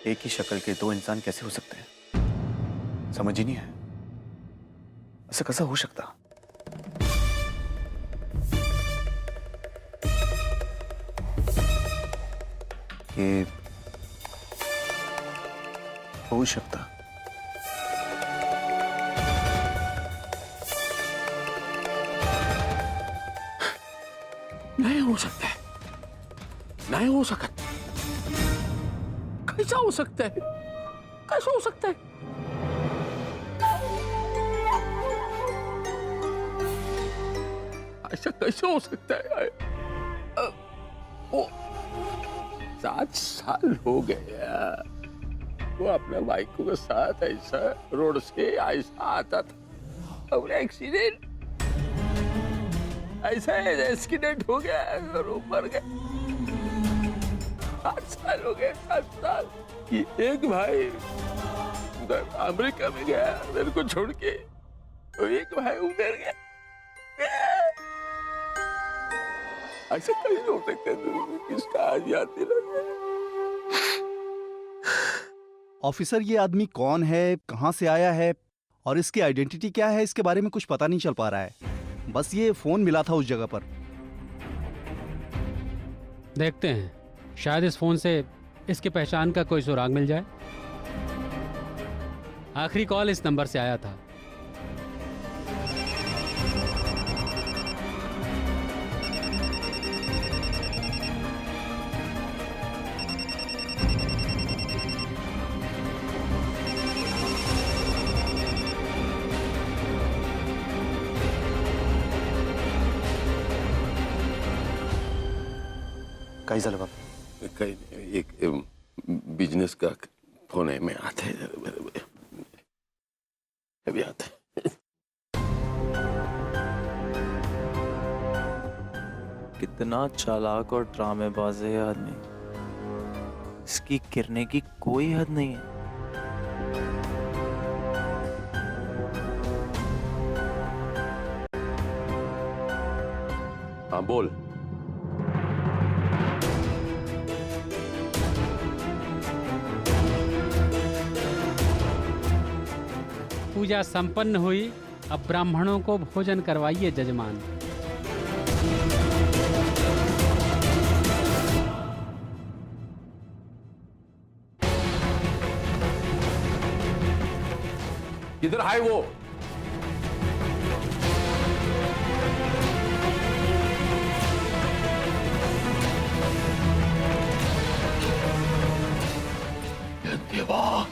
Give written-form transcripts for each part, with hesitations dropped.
एक ही शक्ल के दो इंसान कैसे हो सकते हैं? समझ ही नहीं है, असं कसं होऊ शकता? हे होऊ शकता. नहीं हो सकता है, नहीं हो सकता. कैसा हो सकता है? कैसा हो सकता है? ऐसा कैसे हो सकता है? वो 7 साल हो गया वो अपने बाइकों के साथ ऐसा रोड से ऐसा आता था और एक्सीडेंट ऐसा एक्सीडेंट हो गया और वो मर गया. 7 साल हो गए, 7 साल. ये एक भाई उधर अमेरिका में गया मेरे को छोड़ के, और एक भाई उधर गया. ऐसा कैसे हो सकता है? इसका आज याद दिला. ऑफिसर, ये आदमी कौन है, कहां से आया है और इसकी आइडेंटिटी क्या है, इसके बारे में कुछ पता नहीं चल पा रहा है. बस ये फोन मिला था उस जगह पर. देखते हैं, शायद इस फोन से इसकी पहचान का कोई सुराग मिल जाए. आखिरी कॉल इस नंबर से आया था. काय झालं बाबा? काही नाही, एक बिजनेस का फोन है. मैं आता है, अभी आता है. कितना चालाक और ड्रामेबाज है ये आदमी. इसकी गिरने की कोई हद नहीं है. हाँ बोल. पूजा संपन्न हुई. अब ब्राह्मणों को भोजन करवाइए जजमान. किधर है वो? देवा.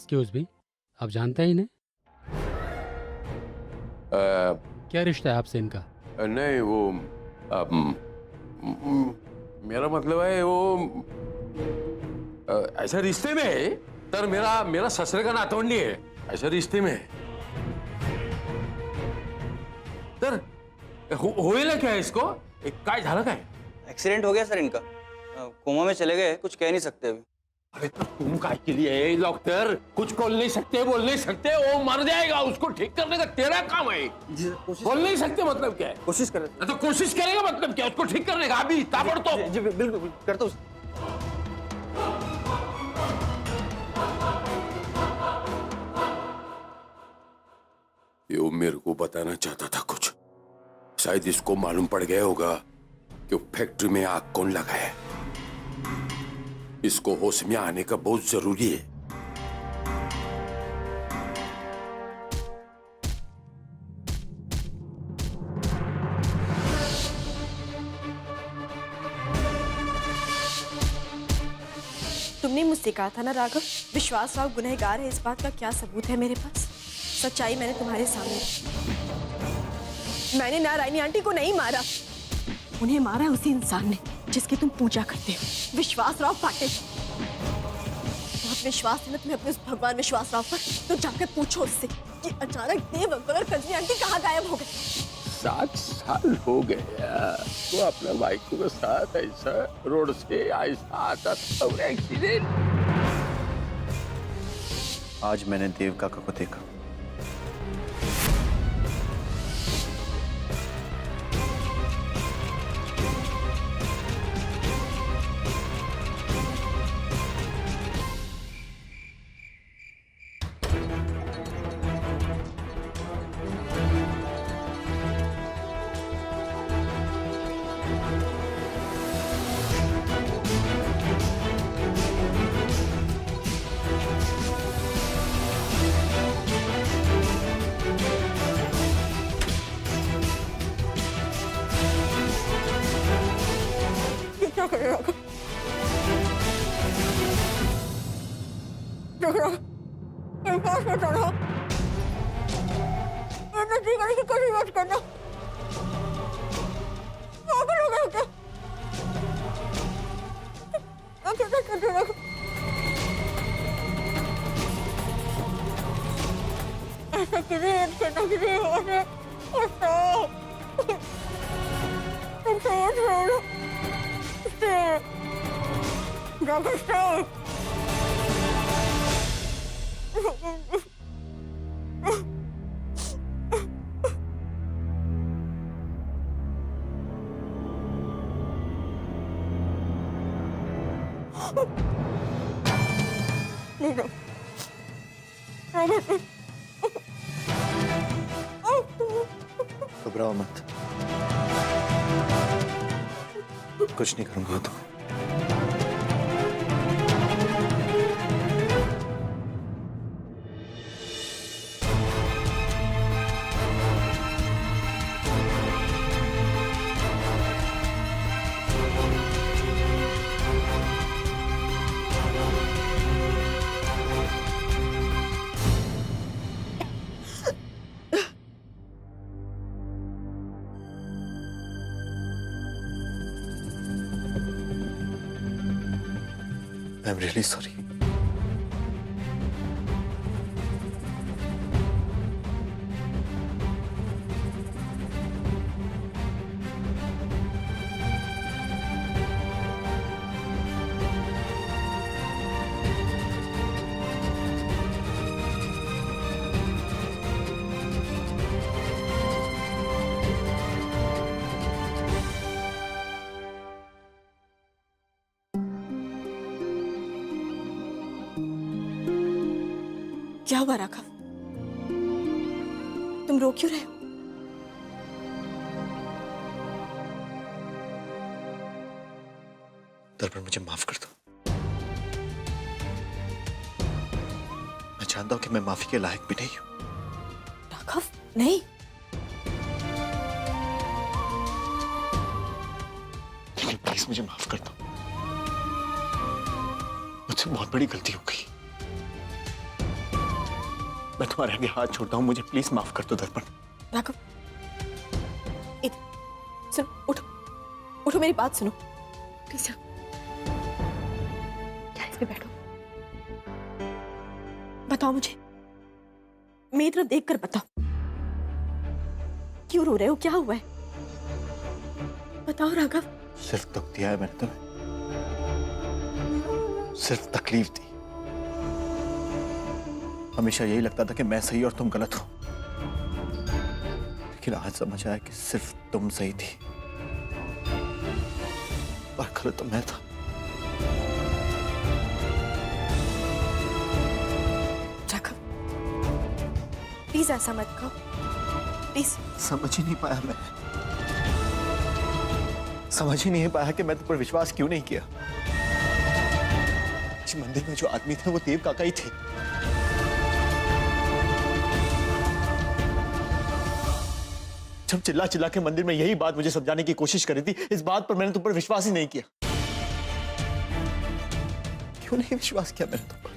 एक्सक्यूज मी, आप जानते हैं इन्हें? क्या रिश्ता है आपसे इनका? नहीं वो मेरा मतलब है वो ऐसा रिश्ते में है तर मेरा ससरे का नातवंडी है. ऐसा रिश्ते में है तर होईल क्या इसको? काय झालं काय? एक्सीडेंट हो गया सर इनका. कोमा में चले गए, कुछ कह नहीं सकते अभी. अरे तो तुम काय के लिए डॉक्टर? कुछ बोल नहीं सकते. वो मर जाएगा, उसको ठीक करने का तेरा काम है. बोल नहीं सकते मतलब क्या है? कोशिश कर रहे. तो कोशिश करेगा मतलब क्या? उसको ठीक करने का अभी ताबड़तोड़. जी बिल्कुल करता हूँ. ये मेरे को बताना चाहता था कुछ. शायद इसको मालूम पड़ गया होगा कि फैक्ट्री में आग कौन लगा है. इसको होश में आने का बहुत जरूरी है. तुमने मुझसे कहा था ना राघव, विश्वास राव गुनहगार है. इस बात का क्या सबूत है मेरे पास? सच्चाई मैंने तुम्हारे सामने. मैंने नारायणी आंटी को नहीं मारा. उन्हें मारा उसी इंसान ने जिसकी तुम पूजा करते हो, विश्वास राव पाटिल. बहुत विश्वास है ना तुम्हें अपने उस भगवान विश्वास राव पर, तो जाकर पूछो उससे कि अचानक देव अंकल और कजनी आंटी कहाँ गायब हो गए. 7 साल हो गया वो अपने बाइकों के साथ ऐसा रोड से ऐसा आता था और एक्सीडेंट. आज मैंने देव काका को देखा. मेरे पास मत आना। मैं नजदीक आने की कोशिश मत करना। पागल हो गया क्या? अकेला छोड़ दो। ऐसा किसी मत करना, किसी होने stop. I'm so tired. Stop. Doctor, stop. घबराओ मत, कुछ नहीं करूंगा तो। I'm really sorry. क्या हुआ राघव? तुम रो क्यों रहे हो? दर्पण, मुझे माफ कर दो। मैं जानता हूं कि मैं माफी के लायक भी नहीं हूं। राघव, नहीं। लेकिन प्लीज मुझे माफ कर दो। मुझसे बहुत बड़ी गलती हो गई। मैं तुम्हारे आगे हाथ छोड़ता हूं, मुझे प्लीज माफ कर दो दर्पण। राघव, सुनो, उठो, उठो, मेरी बात सुनो प्लीज। क्या इसमें बैठो, बताओ मुझे, मेरी तरफ देखकर बताओ, क्यों रो रहे हो? क्या हुआ है? बताओ राघव। सिर्फ दुख दिया है मैंने तुम्हें, सिर्फ तकलीफ दी। हमेशा यही लगता था कि मैं सही और तुम गलत हो, लेकिन आज समझ आया कि सिर्फ तुम सही थी और गलत तो मैं था। राघव, प्लीज ऐसा मत कहो, प्लीज। समझ ही नहीं पाया मैं, समझ ही नहीं पाया कि मैं तुम पर विश्वास क्यों नहीं किया। इस मंदिर में जो आदमी थे वो देव काका ही थे। जब चिल्ला चिल्ला के मंदिर में यही बात मुझे समझाने की कोशिश करी थी, इस बात पर मैंने तुम पर विश्वास ही नहीं किया। क्यों नहीं विश्वास किया मैंने तुम पर?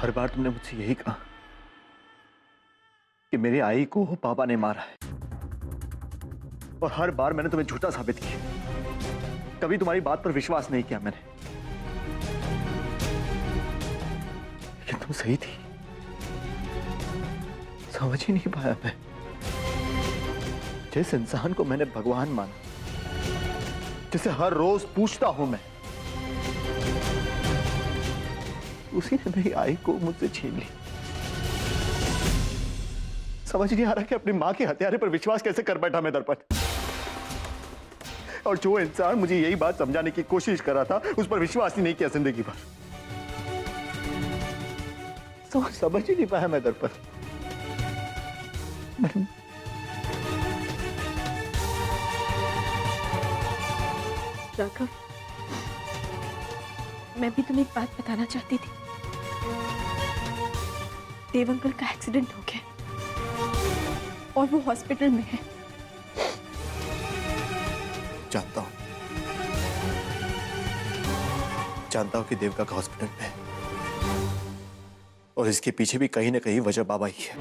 हर बार तुमने मुझसे यही कहा कि मेरी आई को पापा ने मारा है, और हर बार मैंने तुम्हें झूठा साबित किया। कभी तुम्हारी बात पर विश्वास नहीं किया मैंने, लेकिन तुम सही थी। समझ ही नहीं पाया मैं, जिस इंसान को मैंने भगवान माना, जिसे हर रोज पूछता हूं मैं, उसी ने मेरी आई को मुझसे छीन ली। समझ नहीं आ रहा कि अपनी मां के हत्यारे पर विश्वास कैसे कर बैठा मैं दर्पण। और जो इंसान मुझे यही बात समझाने की कोशिश कर रहा था, उस पर विश्वास ही नहीं किया जिंदगी भर। समझ ही नहीं पाया मैं दर्पण। राघव, मैं भी तुम्हें एक बात बताना चाहती थी। देव अंकल का एक्सीडेंट हो गया और वो हॉस्पिटल में है। जानता हूं कि देवका का हॉस्पिटल में है और इसके पीछे भी कहीं ना कहीं वजह बाबा ही है।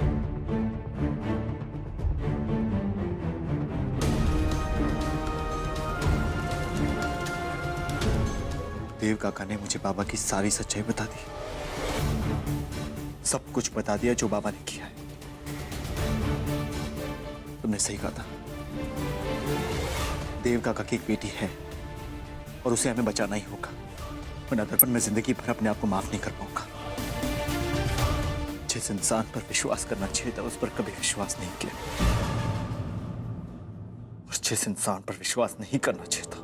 देव काका ने मुझे बाबा की सारी सच्चाई बता दी, सब कुछ बता दिया जो बाबा ने किया है। तुमने सही कहा था, देव काका की एक बेटी है और उसे हमें बचाना ही होगा, वरना दर्पण मैं जिंदगी भर अपने आप को माफ नहीं कर पाऊंगा। जिस इंसान पर विश्वास करना चाहिए था उस पर कभी विश्वास नहीं किया, और जिस इंसान पर विश्वास नहीं करना चाहिए था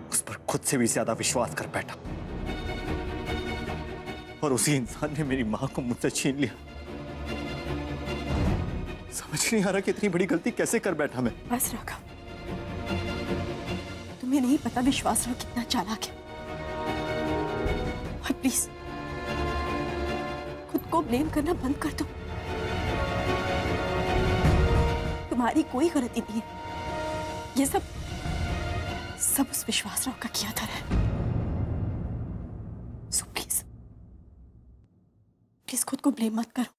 उस पर खुद से भी ज्यादा विश्वास कर बैठा, और उसी इंसान ने मेरी मां को मुझसे छीन लिया। समझ नहीं आ रहा कि इतनी बड़ी गलती कैसे कर बैठा मैं। बस राघव, तुम्हें नहीं पता विश्वासराव कितना चालाक है। और प्लीज खुद को ब्लेम करना बंद कर दो। तुम्हारी कोई गलती नहीं है, ये सब उस विश्वासराव का किया था। सो प्लीज खुद को ब्लेम मत करो।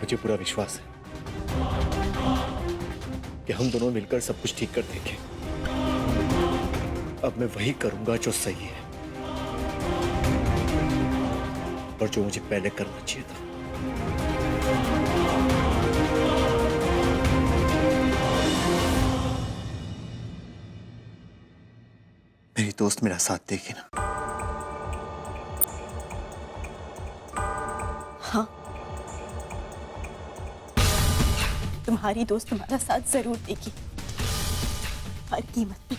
मुझे पूरा विश्वास है कि हम दोनों मिलकर सब कुछ ठीक कर देंगे। अब मैं वही करूंगा जो सही है और जो मुझे पहले करना चाहिए था। मेरी दोस्त मेरा साथ देगी ना? हाँ, तुम्हारी दोस्त तुम्हारा साथ जरूर देगी, हर कीमत पे।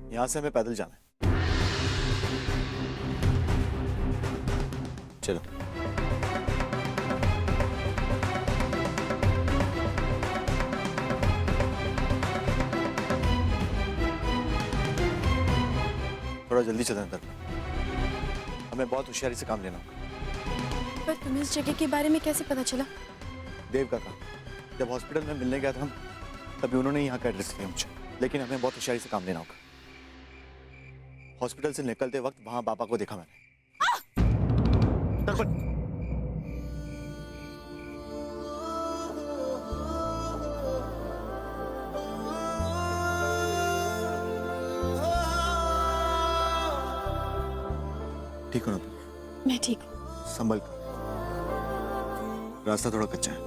यहां से हमें पैदल जाना है। चलो। थोड़ा जल्दी चलना है, हमें बहुत होशियारी से काम लेना होगा। पर तुम्हें इस जगह के बारे में कैसे पता चला? देव काका जब हॉस्पिटल में मिलने गया था हम, तभी उन्होंने यहाँ का एड्रेस दिया मुझे, लेकिन हमें बहुत होशियारी से काम लेना होगा। हॉस्पिटल से निकलते वक्त वहां बाबा को देखा मैंने। दर्पण, ठीक हो ना तुम? मैं ठीक हूँ। संभल कर, रास्ता थोड़ा कच्चा है।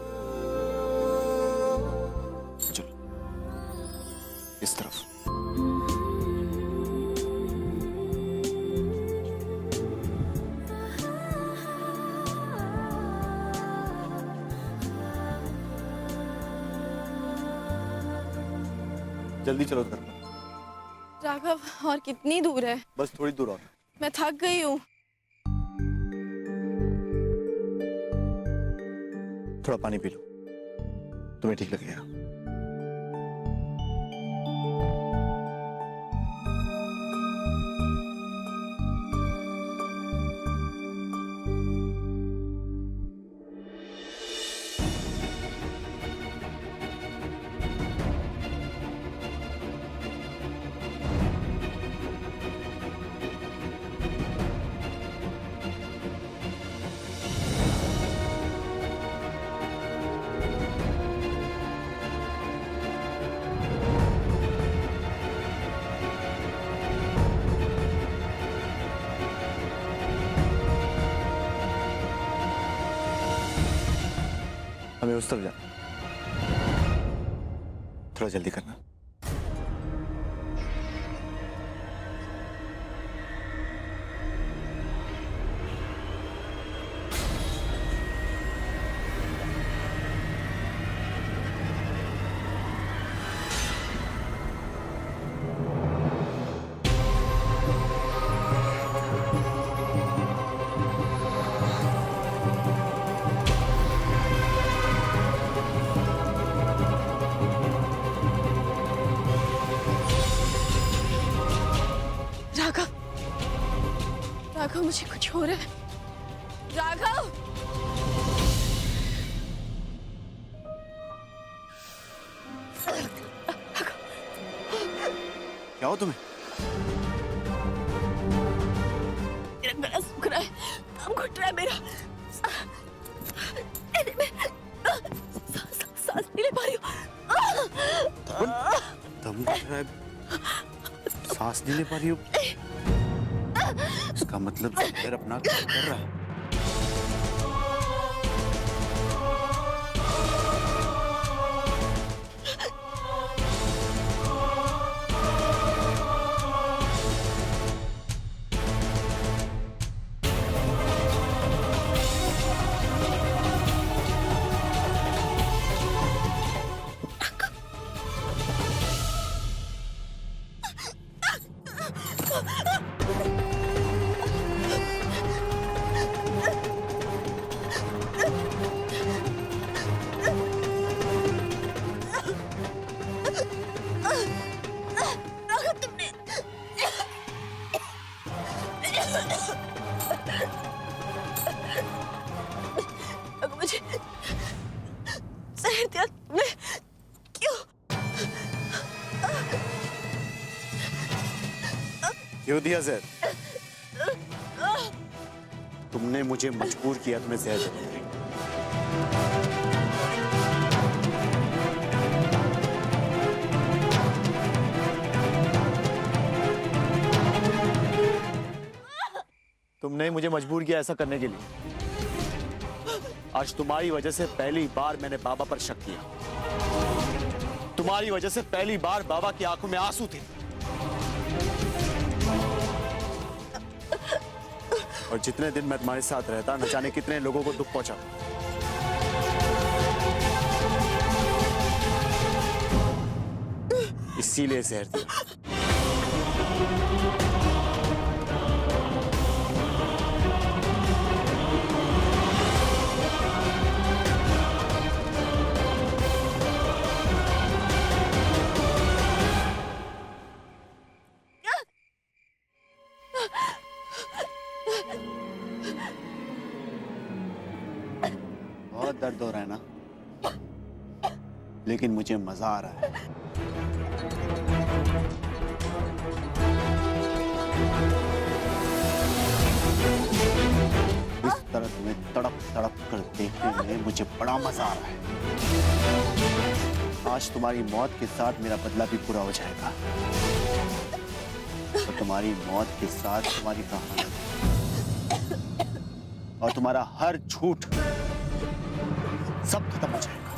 चलो इस तरफ। जल्दी चलो दर्पण। राघव, और कितनी दूर है? बस थोड़ी दूर और। मैं थक गई हूँ। थोड़ा पानी पी लो, तुम्हें ठीक लगेगा। उस तरफ जा, थोड़ा जल्दी करना। राघव, राघव मुझे कुछ हो रहा है। राघव, क्या हो तुम्हें? मेरा गला सूख रहा है, दम घुट रहा है मेरा। अरे मैं सांस नहीं ले पा रही हूँ। दम घुट रहा है, सांस नहीं ले पा रही हो? इसका मतलब जहर अपना काम कर रहा है। मुझे जहर दिया तुमने, क्यों? क्यों दिया जहर? तुमने मुझे मजबूर किया तुम्हें जहर देने के लिए। तुमने मुझे मजबूर किया ऐसा करने के लिए। आज तुम्हारी वजह से पहली बार मैंने बाबा पर शक किया। तुम्हारी वजह से पहली बार बाबा की आंखों में आंसू थे। और जितने दिन मैं तुम्हारे साथ रहता, न जाने कितने लोगों को दुख पहुंचा। इसीलिए जहर दिया। बहुत दर्द हो रहा है ना, लेकिन मुझे मजा आ रहा है। इस तरह तुम्हें तड़प तड़प कर देखने में मुझे बड़ा मजा आ रहा है। आज तुम्हारी मौत के साथ मेरा बदला भी पूरा हो जाएगा, और तुम्हारी मौत के साथ तुम्हारी कहानी और तुम्हारा हर झूठ सब खत्म हो जाएगा।